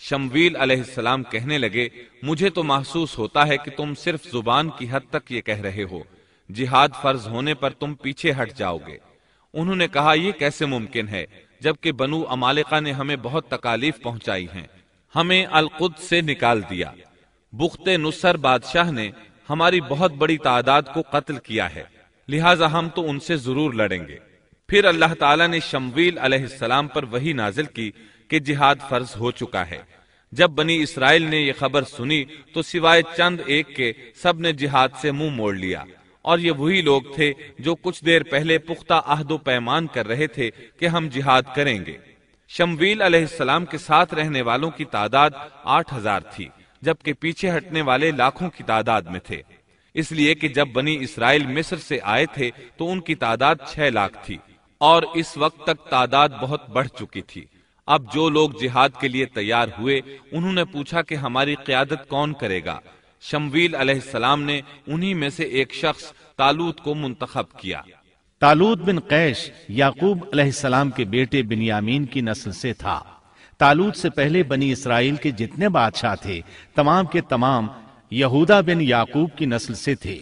شمویل علیہ السلام کہنے لگے، مجھے تو محسوس ہوتا ہے کہ تم صرف زبان کی حد تک یہ کہہ رہے ہو، جہاد فرض ہونے پر تم پیچھے ہٹ جاؤ گے۔ انہوں نے کہا، یہ کیسے ممکن ہے جبکہ بنو عمالقہ نے ہمیں بہت تکالیف پہنچائی ہیں، ہمیں القدس سے نکال دیا، بخت نصر بادشاہ نے ہماری بہت بڑی تعداد کو قتل کیا ہے، لہٰذا ہم تو ان سے ضرور لڑیں گے۔ پھر اللہ تعالیٰ نے شمویل علیہ السلام پر وحی نازل کی کہ جہاد فرض ہو چکا ہے۔ جب بنی اسرائیل نے یہ خبر سنی تو سوائے چند ایک کے سب نے جہاد سے منہ موڑ لیا، اور یہ وہی لوگ تھے جو کچھ دیر پہلے پختہ عہد و پیمان کر رہے تھے کہ ہم جہاد کریں گے۔ شمویل علیہ السلام کے ساتھ رہنے والوں کی تعداد 8000 تھی، جبکہ پیچھے ہٹنے والے لاکھوں کی تعداد میں تھے، اس لیے کہ جب بنی اسرائیل مصر سے آئے تھے تو ان کی تعداد 6 لاکھ تھی، اور اس وقت تک تعداد بہت بڑھ چکی تھی۔ اب جو لوگ جہاد کے لیے تیار ہوئے انہوں نے پوچھا کہ ہماری قیادت کون کرے گا؟ شمویل علیہ السلام نے انہی میں سے ایک شخص طالوت کو منتخب کیا۔ طالوت بن قیش یعقوب علیہ السلام کے بیٹے بنیامین کی نسل سے تھا۔ طالوت سے پہلے بنی اسرائیل کے جتنے بادشاہ تھے تمام کے تمام یہودا بن یعقوب کی نسل سے تھے۔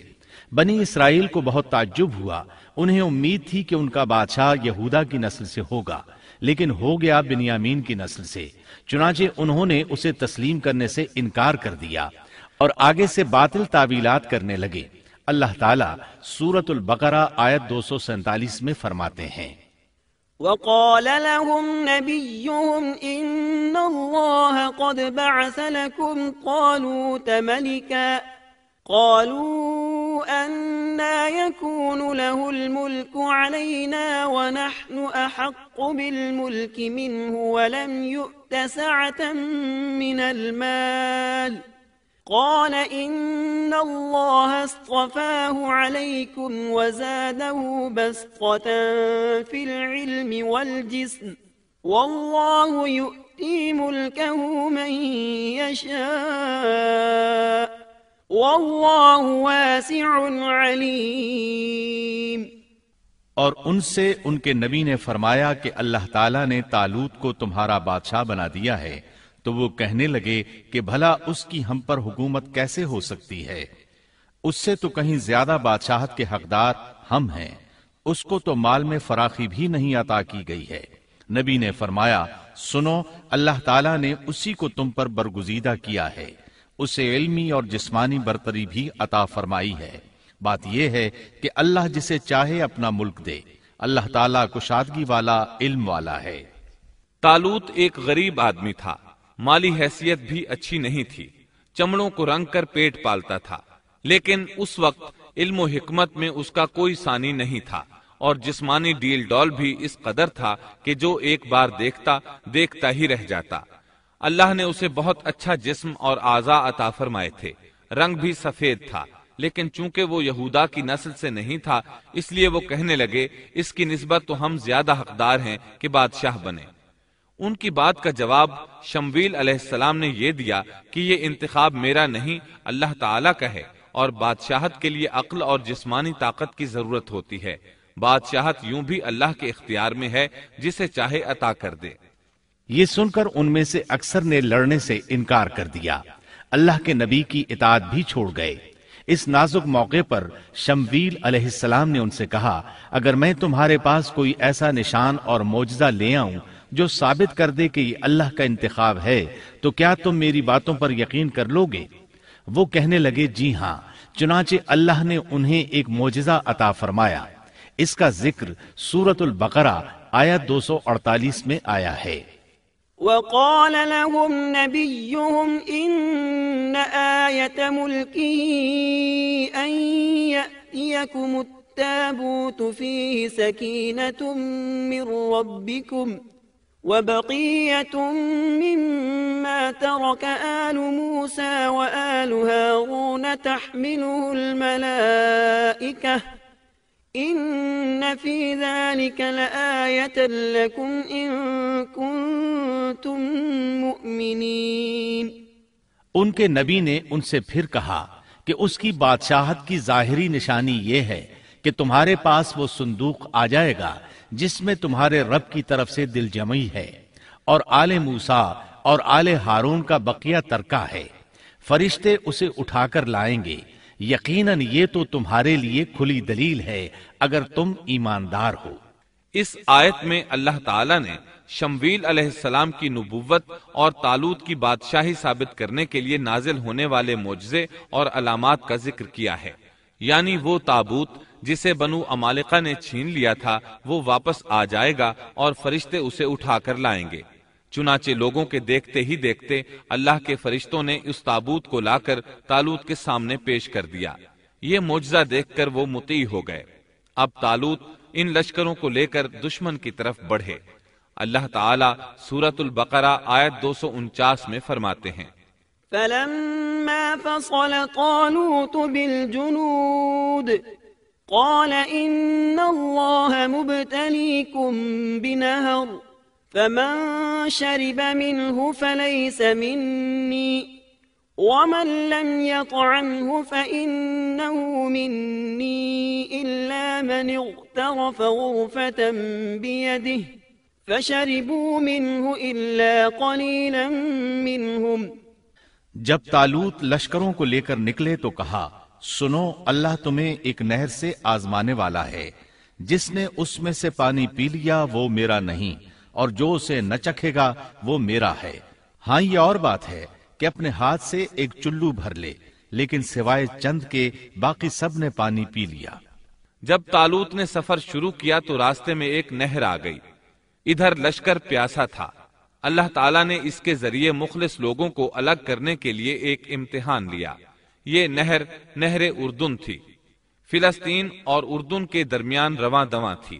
بنی اسرائیل کو بہت تعجب ہوا، انہیں امید تھی کہ ان کا بادشاہ یہودا کی نسل سے ہوگا، لیکن ہو گیا بنیامین کی نسل سے۔ چنانچہ انہوں نے اسے تسلیم کرنے سے انکار کر دیا اور آگے سے باطل تعویلات کرنے لگے۔ اللہ تعالیٰ سورۃ البقرہ آیت 247 میں فرماتے ہیں، وقال لهم نبيهم إن الله قد بعث لكم طالوت ملكا قالوا أنا يكون له الملك علينا ونحن أحق بالملك منه ولم يؤت سعة من المال قال إن الله اصطفاه عليكم وزاده بسطة في العلم والجسم والله يؤتي ملكه من يشاء والله واسع عليم۔ اور ان سے ان کے نبی نے فرمایا کہ اللہ تعالیٰ نے طالوت کو تمہارا بادشاہ بنا دیا ہے، تو وہ کہنے لگے کہ بھلا اس کی ہم پر حکومت کیسے ہو سکتی ہے؟ اس سے تو کہیں زیادہ بادشاہت کے حقدار ہم ہیں، اس کو تو مال میں فراخی بھی نہیں عطا کی گئی ہے۔ نبی نے فرمایا، سنو، اللہ تعالیٰ نے اسی کو تم پر برگزیدہ کیا ہے، اسے علمی اور جسمانی برتری بھی عطا فرمائی ہے۔ بات یہ ہے کہ اللہ جسے چاہے اپنا ملک دے، اللہ تعالیٰ کشادگی والا، علم والا ہے۔ طالوت ایک غریب آدمی تھا، مالی حیثیت بھی اچھی نہیں تھی، چمڑوں کو رنگ کر پیٹ پالتا تھا، لیکن اس وقت علم و حکمت میں اس کا کوئی ثانی نہیں تھا، اور جسمانی ڈیل ڈول بھی اس قدر تھا کہ جو ایک بار دیکھتا ہی رہ جاتا۔ اللہ نے اسے بہت اچھا جسم اور اعضاء عطا فرمائے تھے، رنگ بھی سفید تھا، لیکن چونکہ وہ یہودا کی نسل سے نہیں تھا اس لیے وہ کہنے لگے، اس کی نسبت تو ہم زیادہ حقدار ہیں کہ بادشاہ بنے۔ ان کی بات کا جواب شمویل علیہ السلام نے یہ دیا کہ یہ انتخاب میرا نہیں، اللہ تعالیٰ کا ہے، اور بادشاہت کے لیے عقل اور جسمانی طاقت کی ضرورت ہوتی ہے۔ بادشاہت یوں بھی اللہ کے اختیار میں ہے، جسے چاہے عطا کر دے۔ یہ سن کر ان میں سے اکثر نے لڑنے سے انکار کر دیا، اللہ کے نبی کی اطاعت بھی چھوڑ گئے۔ اس نازک موقع پر شمویل علیہ السلام نے ان سے کہا، اگر میں تمہارے پاس کوئی ایسا نشان اور معجزہ لے آؤں جو ثابت کر دے کہ یہ اللہ کا انتخاب ہے تو کیا تم میری باتوں پر یقین کر لو گے؟ وہ کہنے لگے، جی ہاں۔ چنانچہ اللہ نے انہیں ایک معجزہ عطا فرمایا۔ اس کا ذکر سورۃ البقرہ آیت 248 میں آیا ہے۔ وقال لهم نبيهم إن آية ملكه أن يأتيكم التابوت فيه سكينة من ربكم وبقية مما ترك آل موسى وآل هارون تحمله الملائكة إن في ذلك لآية لكم إن كنتم مؤمنين۔ ان کے نبی نے ان سے پھر کہا کہ اس کی بادشاہت کی ظاہری نشانی یہ ہے کہ تمہارے پاس وہ صندوق آ جائے گا جس میں تمہارے رب کی طرف سے دل جمعی ہے، اور آل موسیٰ اور آل ہارون کا بقیہ ترکہ ہے، فرشتے اسے اٹھا کر لائیں گے، یقیناً یہ تو تمہارے لیے کھلی دلیل ہے اگر تم ایماندار ہو۔ اس آیت میں اللہ تعالیٰ نے شمویل علیہ السلام کی نبوت اور طالوت کی بادشاہی ثابت کرنے کے لیے نازل ہونے والے معجزے اور علامات کا ذکر کیا ہے، یعنی وہ تابوت جسے بنو عمالقہ نے چھین لیا تھا وہ واپس آ جائے گا اور فرشتے اسے اٹھا کر لائیں گے۔ چنانچہ لوگوں کے دیکھتے ہی دیکھتے اللہ کے فرشتوں نے اس تابوت کو لا کر طالوت کے سامنے پیش کر دیا۔ یہ معجزہ دیکھ کر وہ مطیع ہو گئے۔ اب طالوت ان لشکروں کو لے کر دشمن کی طرف بڑھے۔ اللہ تعالیٰ سورۃ البقرہ آیت 249 میں فرماتے ہیں، فلما فصل طالوت بالجنود قال إن الله مبتليكم بنهر فمن شرب منه فليس مني ومن لم يطعمه فإنه مني إلا من اغترف غرفة بيده فشربوا منه إلا قليلا منهم۔ جب طالوت لشکروں کو لے کر نکلے تو کہا، سنو، اللہ تمہیں ایک نہر سے آزمانے والا ہے، جس نے اس میں سے پانی پی لیا وہ میرا نہیں، اور جو اسے نہ چکھے گا وہ میرا ہے۔ ہاں یہ اور بات ہے کہ اپنے ہاتھ سے ایک چلو بھر لے، لیکن سوائے چند کے باقی سب نے پانی پی لیا۔ جب طالوت نے سفر شروع کیا تو راستے میں ایک نہر آ گئی، ادھر لشکر پیاسا تھا۔ اللہ تعالیٰ نے اس کے ذریعے مخلص لوگوں کو الگ کرنے کے لیے ایک امتحان لیا۔ یہ نہر اردن تھی، فلسطین اور اردن کے درمیان رواں دواں تھی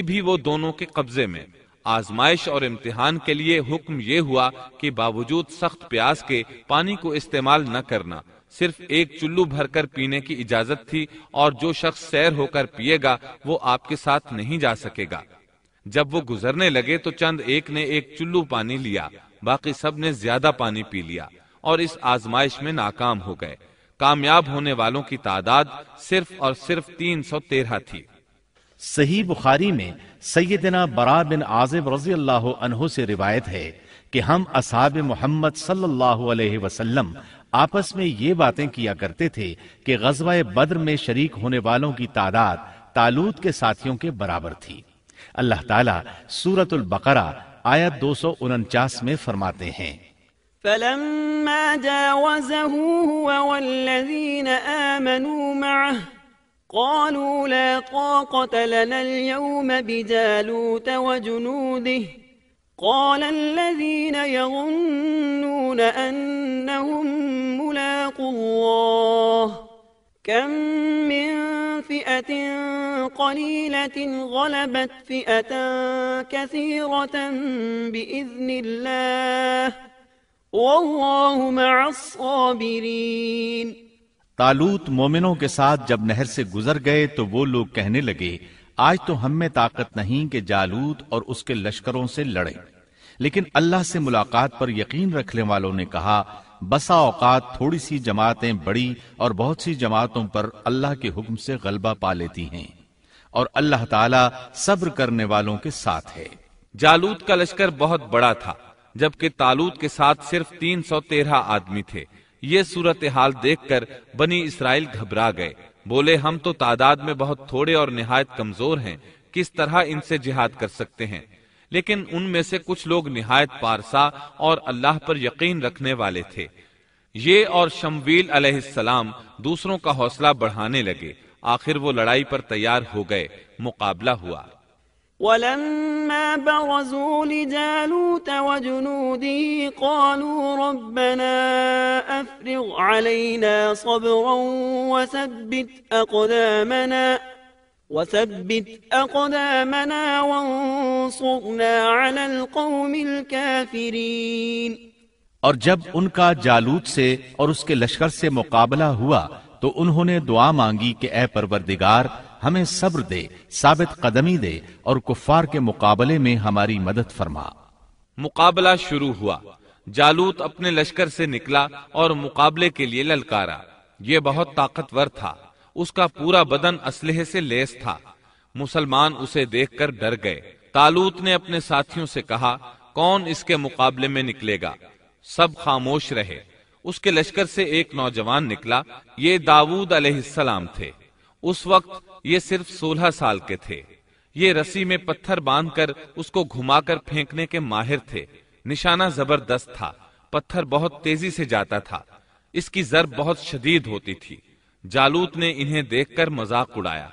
بھی وہ دونوں کے قبضے میں۔ آزمائش اور امتحان کے لیے حکم یہ ہوا کہ باوجود سخت پیاس کے پانی کو استعمال نہ کرنا، صرف ایک چلو بھر کر پینے کی اجازت تھی، اور جو شخص سیر ہو کر پیے گا وہ آپ کے ساتھ نہیں جا سکے گا۔ جب وہ گزرنے لگے تو چند ایک نے ایک چلو پانی لیا، باقی سب نے زیادہ پانی پی لیا اور اس آزمائش میں ناکام ہو گئے۔ کامیاب ہونے والوں کی تعداد صرف اور صرف 313 تھی۔ صحیح بخاری میں سیدنا برا بن عازب رضی اللہ عنہ سے روایت ہے کہ ہم اصحاب محمد صلی اللہ علیہ وسلم آپس میں یہ باتیں کیا کرتے تھے کہ غزوہ بدر میں شریک ہونے والوں کی تعداد طالوت کے ساتھیوں کے برابر تھی۔ اللہ تعالیٰ سورۃ البقرہ آیت 249 میں فرماتے ہیں، فلما جاوزه هو والذين آمنوا معه قالوا لا طاقة لنا اليوم بجالوت وجنوده قال الذين يظنون أنهم ملاقو الله كم من فئة قليلة غلبت فئة كثيرة بإذن الله واللہ مع الصابرین۔ طالوت مومنوں کے ساتھ جب نہر سے گزر گئے تو وہ لوگ کہنے لگے، آج تو ہم میں طاقت نہیں کہ جالوت اور اس کے لشکروں سے لڑیں، لیکن اللہ سے ملاقات پر یقین رکھنے والوں نے کہا، بسا اوقات تھوڑی سی جماعتیں بڑی اور بہت سی جماعتوں پر اللہ کے حکم سے غلبہ پا لیتی ہیں، اور اللہ تعالیٰ صبر کرنے والوں کے ساتھ ہے۔ جالوت کا لشکر بہت بڑا تھا، جبکہ طالوت کے ساتھ صرف 313 آدمی تھے۔ یہ صورتحال دیکھ کر بنی اسرائیل گھبرا گئے، بولے ہم تو تعداد میں بہت تھوڑے اور نہایت کمزور ہیں، کس طرح ان سے جہاد کر سکتے ہیں؟ لیکن ان میں سے کچھ لوگ نہایت پارسا اور اللہ پر یقین رکھنے والے تھے۔ یہ اور شمویل علیہ السلام دوسروں کا حوصلہ بڑھانے لگے، آخر وہ لڑائی پر تیار ہو گئے، مقابلہ ہوا۔ ولما برزوا لجالوت وجنوده قالوا ربنا أفرغ علينا صبرا وثبت أقدامنا وانصرنا على القوم الكافرين۔ اور جب ان کا جالوت سے اور اس کے لشکر سے مقابلہ ہوا تو انہوں نے دعا مانگی کہ اے پروردگار ہمیں صبر دے، ثابت قدمی دے اور کفار کے مقابلے میں ہماری مدد فرما۔ مقابلہ شروع ہوا۔ جالوت اپنے لشکر سے نکلا اور مقابلے کے لیے للکارا۔ یہ بہت طاقتور تھا، اس کا پورا بدن اسلحے سے لیس تھا۔ مسلمان اسے دیکھ کر ڈر گئے۔ طالوت نے اپنے ساتھیوں سے کہا، کون اس کے مقابلے میں نکلے گا؟ سب خاموش رہے۔ اس کے لشکر سے ایک نوجوان نکلا، یہ داؤد علیہ السلام تھے۔ اس وقت یہ صرف 16 سال کے تھے۔ یہ رسی میں پتھر باندھ کر اس کو گھما کر پھینکنے کے ماہر تھے۔ نشانہ زبردست تھا، پتھر بہت تیزی سے جاتا تھا، اس کی ضرب بہت شدید ہوتی تھی۔ جالوت نے انہیں دیکھ کر مذاق اڑایا۔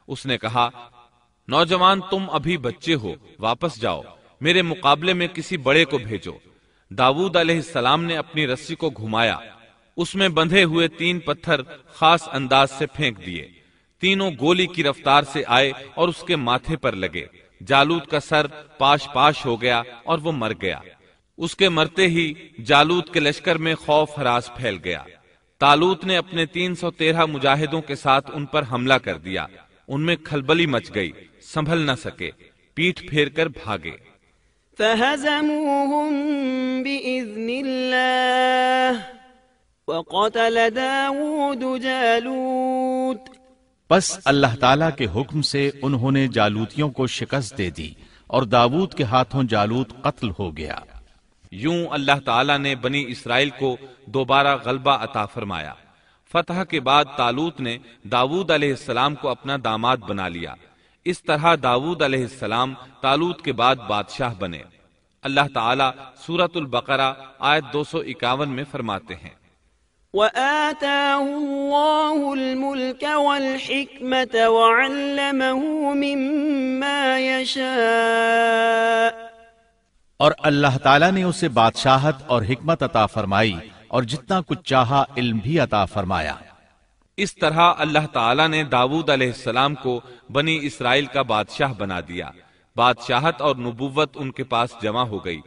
اس نے کہا، نوجوان تم ابھی بچے ہو، واپس جاؤ، میرے مقابلے میں کسی بڑے کو بھیجو۔ داؤد علیہ السلام نے اپنی رسی کو گھمایا، اس میں بندھے ہوئے 3 پتھر خاص انداز سے پھینک دیے۔ تینوں گولی کی رفتار سے آئے اور اس کے ماتھے پر لگے۔ جالوت کا سر پاش پاش ہو گیا اور وہ مر گیا۔ اس کے مرتے ہی جالوت کے لشکر میں خوف ہراس پھیل گیا۔ طالوت نے اپنے 313 مجاہدوں کے ساتھ ان پر حملہ کر دیا۔ ان میں کھلبلی مچ گئی، سنبھل نہ سکے، پیٹھ پھیر کر بھاگے۔ فهزموهم بإذن الله وقتل داود جالوت۔ پس اللہ تعالیٰ کے حکم سے انہوں نے جالوتیوں کو شکست دے دی اور داود کے ہاتھوں جالوت قتل ہو گیا۔ یوں اللہ تعالیٰ نے بنی اسرائیل کو دوبارہ غلبہ عطا فرمایا۔ فتح کے بعد طالوت نے داود علیہ السلام کو اپنا داماد بنا لیا۔ اس طرح داود علیہ السلام طالوت کے بعد بادشاہ بنے۔ اللہ تعالیٰ سورۃ البقرہ آیت 251 میں فرماتے ہیں، وآتاه الله الملك والحكمة وعلمه مما يشاء۔ اور اللہ تعالیٰ نے اسے بادشاہت اور حکمت عطا فرمائی اور جتنا کچھ چاہا علم بھی عطا فرمایا۔ اس طرح اللہ تعالیٰ نے داؤد علیہ السلام کو بنی اسرائیل کا بادشاہ بنا دیا۔ بادشاہت اور نبوت ان کے پاس جمع ہو گئی۔